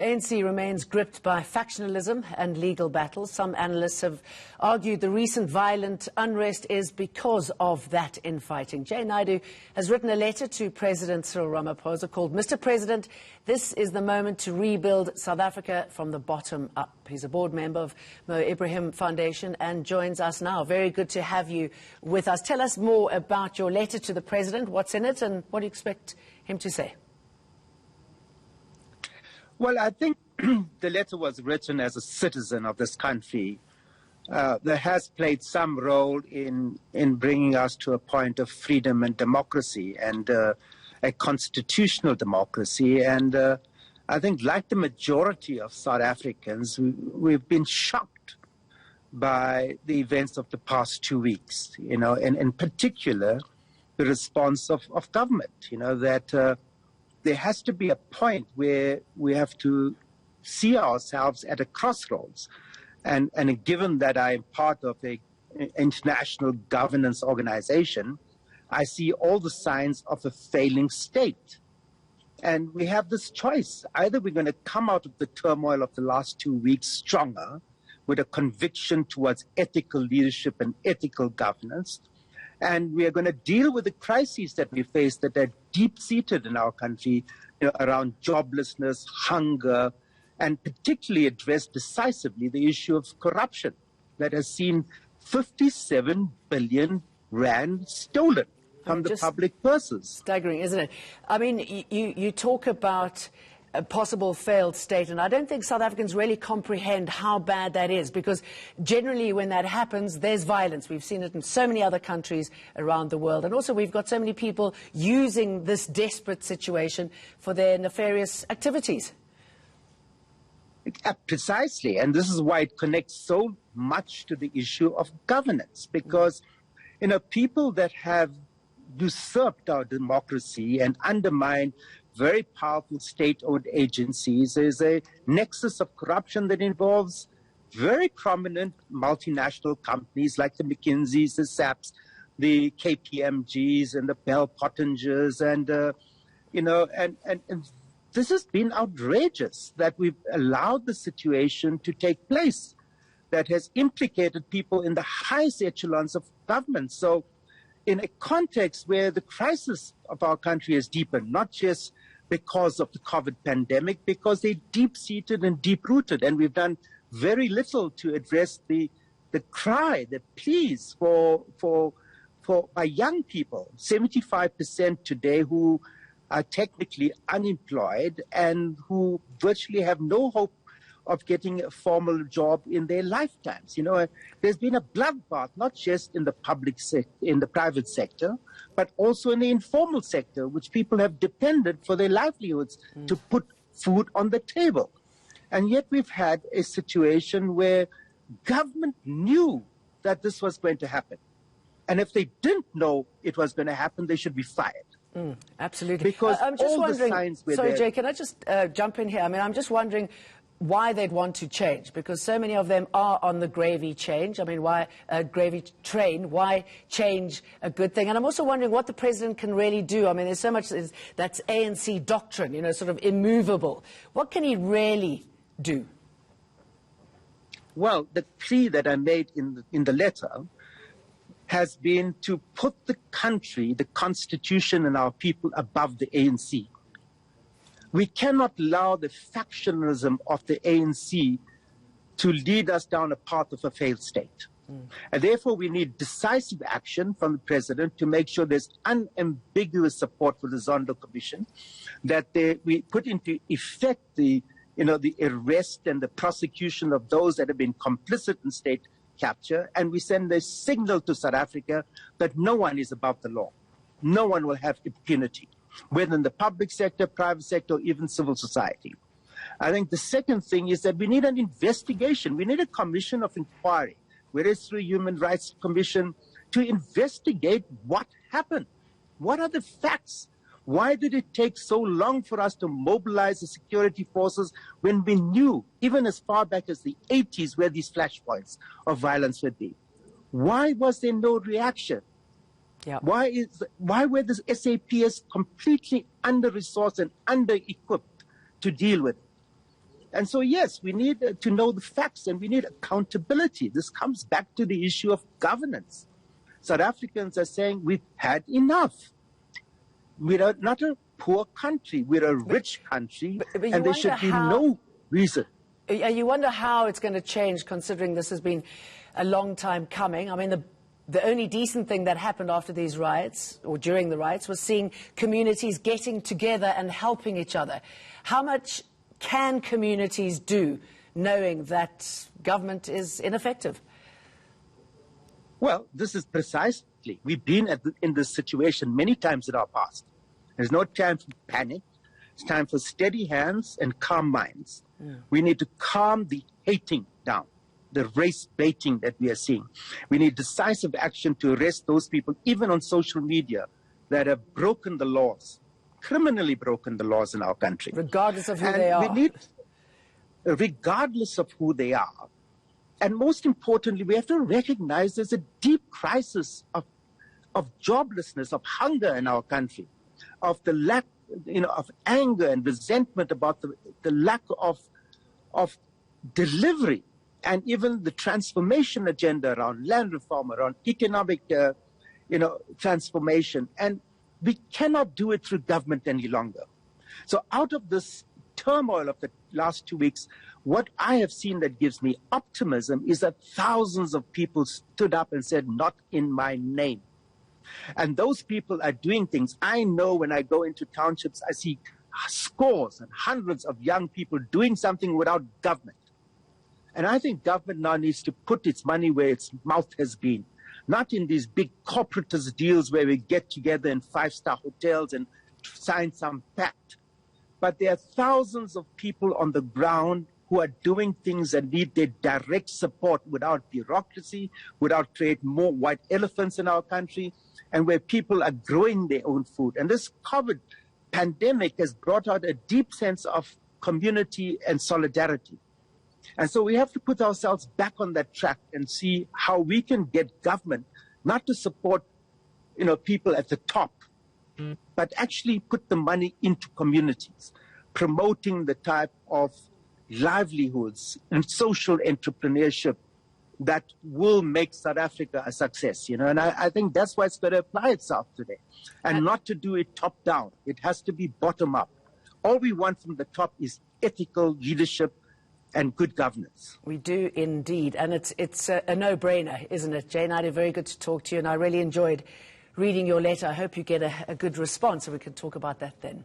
ANC remains gripped by factionalism and legal battles. Some analysts have argued the recent violent unrest is because of that infighting. Jane Naidoo has written a letter to President Cyril Ramaphosa called, "Mr. President, this is the moment to rebuild South Africa from the bottom up." He's a board member of Mo Ibrahim Foundation and joins us now. Very good to have you with us. Tell us more about your letter to the President, what's in it, and what do you expect him to say? Well, I think the letter was written as a citizen of this country that has played some role in bringing us to a point of freedom and democracy and a constitutional democracy. And I think, like the majority of South Africans, we've been shocked by the events of the past 2 weeks, and in particular, the response of government, that there has to be a point where we have to see ourselves at a crossroads. And given that I'm part of an international governance organization, I see all the signs of a failing state. And we have this choice. Either we're going to come out of the turmoil of the last 2 weeks stronger with a conviction towards ethical leadership and ethical governance, and we are going to deal with the crises that we face that are deep-seated in our country, around joblessness, hunger, and particularly address decisively the issue of corruption that has seen 57 billion rand stolen from the public purses. Staggering, isn't it? I mean, you talk about a possible failed state, and I don't think South Africans really comprehend how bad that is, because generally when that happens, there's violence. We've seen it in so many other countries around the world, and also we've got so many people using this desperate situation for their nefarious activities. Precisely, and this is why it connects so much to the issue of governance, because people that have usurped our democracy and undermined very powerful state-owned agencies. There's a nexus of corruption that involves very prominent multinational companies like the McKinseys, the SAPs, the KPMGs, and the Bell Pottingers, and this has been outrageous that we've allowed the situation to take place that has implicated people in the highest echelons of government. So in a context where the crisis of our country has deepened, not just because of the COVID pandemic, because they're deep-seated and deep-rooted, and we've done very little to address the cry, the pleas by young people, 75% today who are technically unemployed and who virtually have no hope of getting a formal job in their lifetimes. There's been a bloodbath, not just in the in the private sector, but also in the informal sector, which people have depended for their livelihoods to put food on the table. And yet we've had a situation where government knew that this was going to happen. And if they didn't know it was going to happen, they should be fired. Absolutely. Because I'm just all wondering, the signs were sorry, there. Jay, can I just jump in here? I mean, I'm just wondering why they'd want to change, because so many of them are on the gravy change. I mean, why gravy train? Why change a good thing? And I'm also wondering what the president can really do. I mean, there's so much that's ANC doctrine, sort of immovable. What can he really do? Well, the plea that I made in the letter has been to put the country, the constitution, and our people above the ANC. We cannot allow the factionalism of the ANC to lead us down a path of a failed state. And therefore, we need decisive action from the president to make sure there's unambiguous support for the Zondo Commission, that we put into effect the arrest and the prosecution of those that have been complicit in state capture, and we send a signal to South Africa that no one is above the law. No one will have impunity, whether in the public sector, private sector, or even civil society. I think the second thing is that we need an investigation. We need a commission of inquiry, whether it's through a Human Rights Commission, to investigate what happened. What are the facts? Why did it take so long for us to mobilize the security forces when we knew, even as far back as the 80s, where these flashpoints of violence would be? Why was there no reaction? Yeah. Why were the SAPS completely under-resourced and under-equipped to deal with it? And so, yes, we need to know the facts and we need accountability. This comes back to the issue of governance. South Africans are saying we've had enough. We're not a poor country. We're a rich country, and there should be no reason. You wonder how it's going to change, considering this has been a long time coming. I mean, the only decent thing that happened after these riots, or during the riots, was seeing communities getting together and helping each other. How much can communities do, knowing that government is ineffective? Well, this is precisely. We've been in this situation many times in our past. There's no time for panic. It's time for steady hands and calm minds. We need to calm the hating down, the race baiting that we are seeing. We need decisive action to arrest those people, even on social media, that have broken the laws, criminally broken the laws in our country. Regardless of who they are. Regardless of who they are. And most importantly, we have to recognize there's a deep crisis of joblessness, of hunger in our country, of the lack, of anger and resentment about the lack of delivery, and even the transformation agenda around land reform, around economic, transformation. And we cannot do it through government any longer. So out of this turmoil of the last 2 weeks, what I have seen that gives me optimism is that thousands of people stood up and said, "Not in my name." And those people are doing things. I know when I go into townships, I see scores and hundreds of young people doing something without government. And I think government now needs to put its money where its mouth has been, not in these big corporatist deals where we get together in five-star hotels and sign some pact. But there are thousands of people on the ground who are doing things that need their direct support without bureaucracy, without creating more white elephants in our country, and where people are growing their own food. And this COVID pandemic has brought out a deep sense of community and solidarity. And so we have to put ourselves back on that track and see how we can get government not to support, people at the top, but actually put the money into communities, promoting the type of livelihoods and social entrepreneurship that will make South Africa a success, and I think that's why it's got to apply itself today, and not to do it top down. It has to be bottom up. All we want from the top is ethical leadership and good governance. We do indeed, and it's a no-brainer, isn't it? Jane Dutton, very good to talk to you, and I really enjoyed reading your letter. I hope you get a good response, and we can talk about that then.